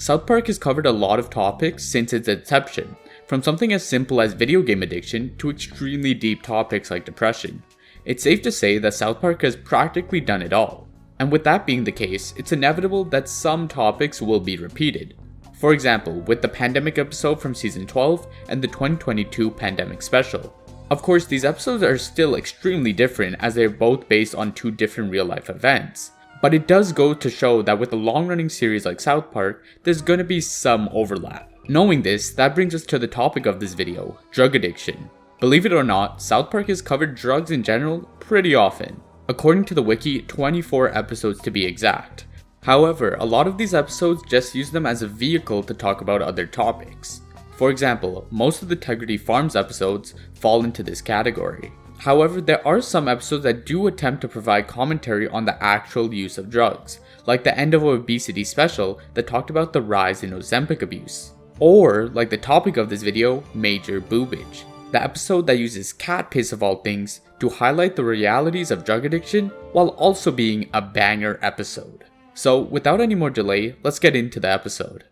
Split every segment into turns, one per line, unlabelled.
South Park has covered a lot of topics since its inception, from something as simple as video game addiction to extremely deep topics like depression. It's safe to say that South Park has practically done it all. And with that being the case, it's inevitable that some topics will be repeated. For example, with the pandemic episode from season 12 and the 2022 pandemic special. Of course, these episodes are still extremely different as they are both based on two different real life events. But it does go to show that with a long running series like South Park, there's gonna be some overlap. Knowing this, that brings us to the topic of this video, drug addiction. Believe it or not, South Park has covered drugs in general pretty often. According to the wiki, 24 episodes to be exact. However, a lot of these episodes just use them as a vehicle to talk about other topics. For example, most of the Tegrity Farms episodes fall into this category. However, there are some episodes that do attempt to provide commentary on the actual use of drugs, like the end of obesity special that talked about the rise in Ozempic abuse. Or, like the topic of this video, major boobage. The episode that uses cat piss of all things to highlight the realities of drug addiction while also being a banger episode. So, without any more delay, let's get into the episode.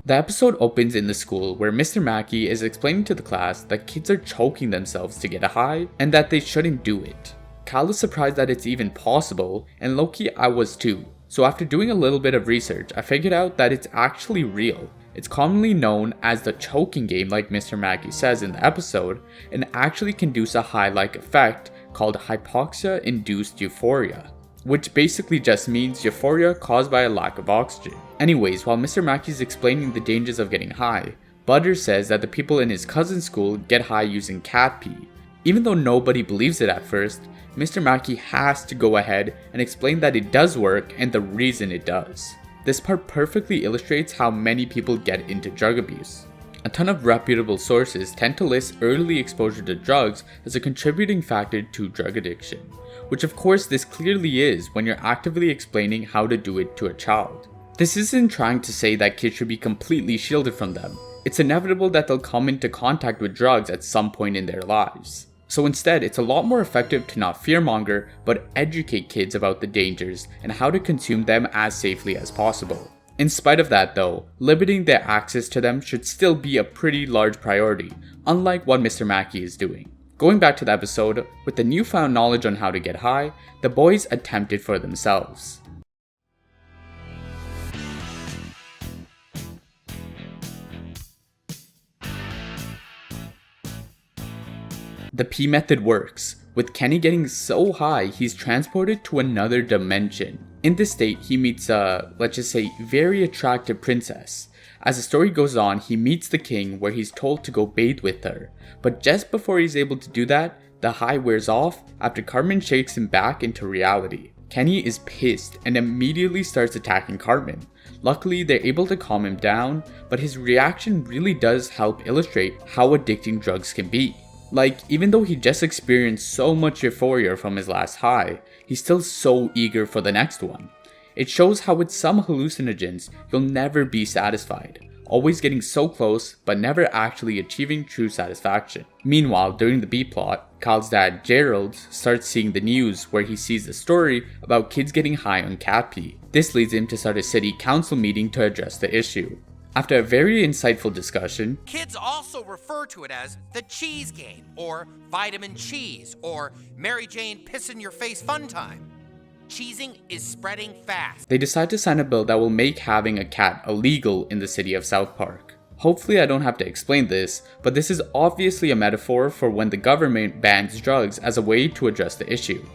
The episode opens in the school where Mr. Mackey is explaining to the class that kids are choking themselves to get a high and that they shouldn't do it. Cal is surprised that it's even possible, and low-key I was too. So after doing a little bit of research, I figured out that it's actually real. It's commonly known as the choking game like Mr. Mackey says in the episode, and actually can induce a high-like effect called hypoxia-induced euphoria, which basically just means euphoria caused by a lack of oxygen. Anyways, while Mr. Mackey is explaining the dangers of getting high, Butters says that the people in his cousin's school get high using cat pee. Even though nobody believes it at first, Mr. Mackey has to go ahead and explain that it does work and the reason it does. This part perfectly illustrates how many people get into drug abuse. A ton of reputable sources tend to list early exposure to drugs as a contributing factor to drug addiction, which of course this clearly is when you're actively explaining how to do it to a child. This isn't trying to say that kids should be completely shielded from them. It's inevitable that they'll come into contact with drugs at some point in their lives. So instead, it's a lot more effective to not fearmonger, but educate kids about the dangers and how to consume them as safely as possible. In spite of that though, limiting their access to them should still be a pretty large priority, unlike what Mr. Mackey is doing. Going back to the episode, with the newfound knowledge on how to get high, the boys attempt it for themselves. The P method works, with Kenny getting so high he's transported to another dimension. In this state, he meets a, let's just say, very attractive princess. As the story goes on, he meets the king where he's told to go bathe with her. But just before he's able to do that, the high wears off after Cartman shakes him back into reality. Kenny is pissed and immediately starts attacking Cartman. Luckily, they're able to calm him down, but his reaction really does help illustrate how addicting drugs can be. Like, even though he just experienced so much euphoria from his last high, he's still so eager for the next one. It shows how with some hallucinogens, you'll never be satisfied, always getting so close but never actually achieving true satisfaction. Meanwhile, during the B-plot, Kyle's dad, Gerald, starts seeing the news where he sees a story about kids getting high on cat pee. This leads him to start a city council meeting to address the issue. After a very insightful discussion,
kids also refer to it as the cheese game, or vitamin cheese, or Mary Jane piss in your face fun time. Cheesing is spreading fast.
They decide to sign a bill that will make having a cat illegal in the city of South Park. Hopefully I don't have to explain this, but this is obviously a metaphor for when the government bans drugs as a way to address the issue.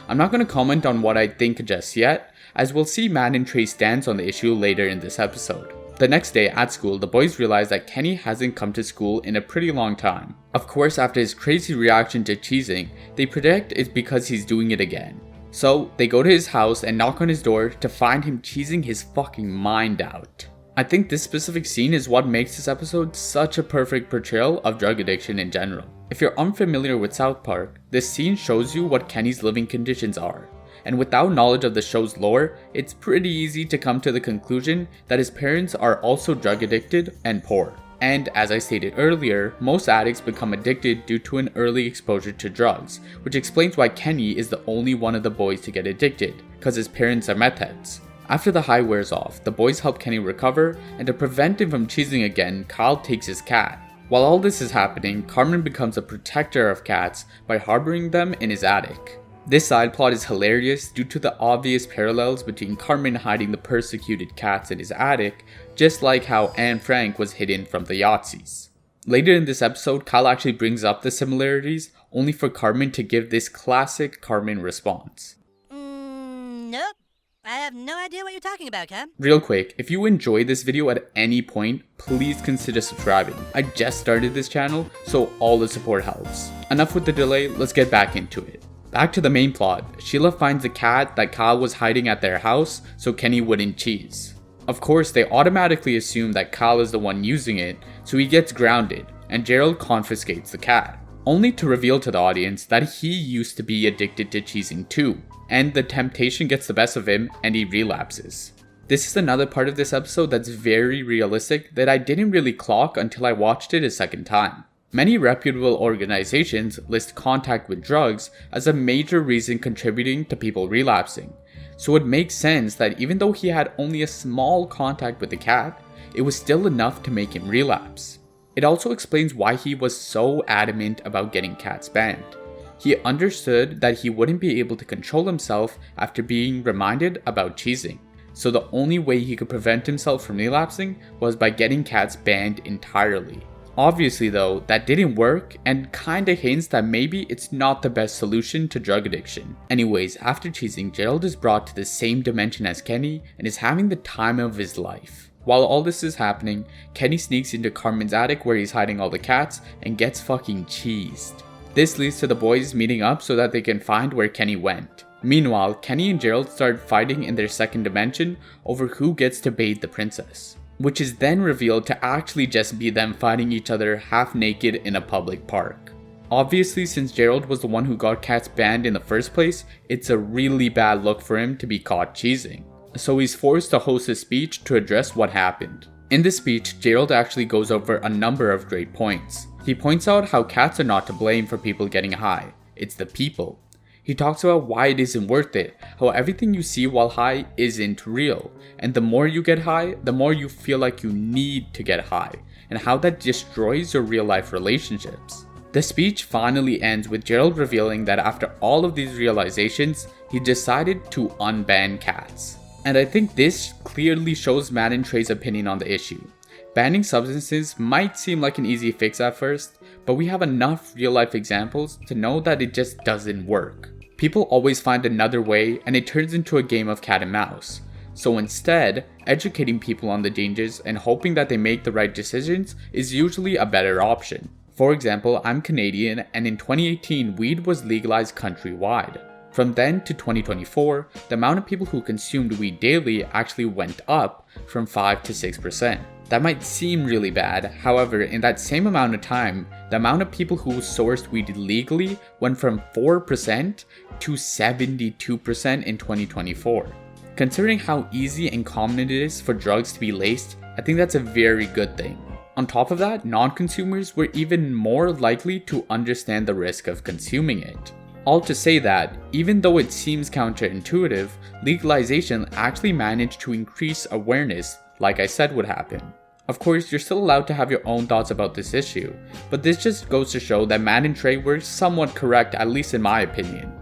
I'm not going to comment on what I think just yet, as we'll see Matt and Trey's stance on the issue later in this episode. The next day at school, the boys realize that Kenny hasn't come to school in a pretty long time. Of course, after his crazy reaction to cheesing, they predict it's because he's doing it again. So, they go to his house and knock on his door to find him cheesing his fucking mind out. I think this specific scene is what makes this episode such a perfect portrayal of drug addiction in general. If you're unfamiliar with South Park, this scene shows you what Kenny's living conditions are. And without knowledge of the show's lore, it's pretty easy to come to the conclusion that his parents are also drug addicted and poor. And as I stated earlier, most addicts become addicted due to an early exposure to drugs, which explains why Kenny is the only one of the boys to get addicted, because his parents are meth heads. After the high wears off, the boys help Kenny recover, and to prevent him from cheesing again, Kyle takes his cat. While all this is happening, Cartman becomes a protector of cats by harboring them in his attic. This side plot is hilarious due to the obvious parallels between Cartman hiding the persecuted cats in his attic, just like how Anne Frank was hidden from the Yahtzees. Later in this episode, Kyle actually brings up the similarities, only for Cartman to give this classic Cartman response.
Nope. I have no idea what you're talking about, Cam.
Real quick, if you enjoyed this video at any point, please consider subscribing. I just started this channel, so all the support helps. Enough with the delay, let's get back into it. Back to the main plot, Sheila finds the cat that Kyle was hiding at their house so Kenny wouldn't cheese. Of course, they automatically assume that Kyle is the one using it, so he gets grounded, and Gerald confiscates the cat, only to reveal to the audience that he used to be addicted to cheesing too, and the temptation gets the best of him and he relapses. This is another part of this episode that's very realistic that I didn't really clock until I watched it a second time. Many reputable organizations list contact with drugs as a major reason contributing to people relapsing, so it makes sense that even though he had only a small contact with the cat, it was still enough to make him relapse. It also explains why he was so adamant about getting cats banned. He understood that he wouldn't be able to control himself after being reminded about cheesing, so the only way he could prevent himself from relapsing was by getting cats banned entirely. Obviously though, that didn't work and kinda hints that maybe it's not the best solution to drug addiction. Anyways, after cheesing, Gerald is brought to the same dimension as Kenny and is having the time of his life. While all this is happening, Kenny sneaks into Cartman's attic where he's hiding all the cats and gets fucking cheesed. This leads to the boys meeting up so that they can find where Kenny went. Meanwhile, Kenny and Gerald start fighting in their second dimension over who gets to bathe the princess, which is then revealed to actually just be them fighting each other half naked in a public park. Obviously, since Gerald was the one who got cats banned in the first place, it's a really bad look for him to be caught cheesing. So he's forced to host a speech to address what happened. In this speech, Gerald actually goes over a number of great points. He points out how cats are not to blame for people getting high, it's the people. He talks about why it isn't worth it, how everything you see while high isn't real, and the more you get high, the more you feel like you need to get high, and how that destroys your real life relationships. The speech finally ends with Gerald revealing that after all of these realizations, he decided to unban cats. And I think this clearly shows Matt and Trey's opinion on the issue. Banning substances might seem like an easy fix at first, but we have enough real life examples to know that it just doesn't work. People always find another way and it turns into a game of cat and mouse. So instead, educating people on the dangers and hoping that they make the right decisions is usually a better option. For example, I'm Canadian and in 2018 weed was legalized countrywide. From then to 2024, the amount of people who consumed weed daily actually went up from 5 to 6%. That might seem really bad, however, in that same amount of time, the amount of people who sourced weed legally went from 4% to 72% in 2024. Considering how easy and common it is for drugs to be laced, I think that's a very good thing. On top of that, non-consumers were even more likely to understand the risk of consuming it. All to say that, even though it seems counterintuitive, legalization actually managed to increase awareness, like I said would happen. Of course, you're still allowed to have your own thoughts about this issue, but this just goes to show that Matt and Trey were somewhat correct, at least in my opinion.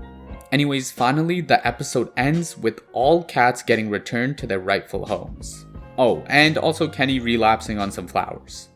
Anyways, finally, the episode ends with all cats getting returned to their rightful homes. Oh, and also Kenny relapsing on some flowers.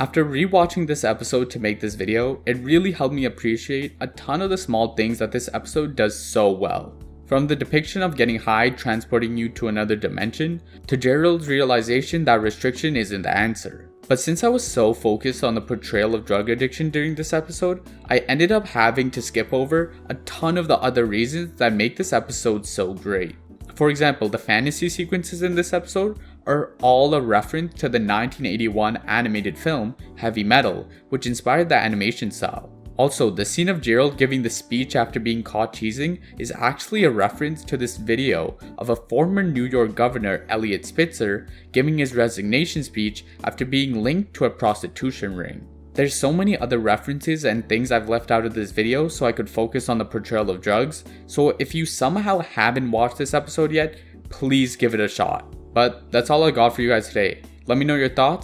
After rewatching this episode to make this video, it really helped me appreciate a ton of the small things that this episode does so well. From the depiction of getting high transporting you to another dimension, to Gerald's realization that restriction isn't the answer. But since I was so focused on the portrayal of drug addiction during this episode, I ended up having to skip over a ton of the other reasons that make this episode so great. For example, the fantasy sequences in this episode are all a reference to the 1981 animated film Heavy Metal, which inspired the animation style. Also, the scene of Gerald giving the speech after being caught cheesing is actually a reference to this video of a former New York governor, Eliot Spitzer, giving his resignation speech after being linked to a prostitution ring. There's so many other references and things I've left out of this video so I could focus on the portrayal of drugs, so if you somehow haven't watched this episode yet, please give it a shot. But that's all I got for you guys today. Let me know your thoughts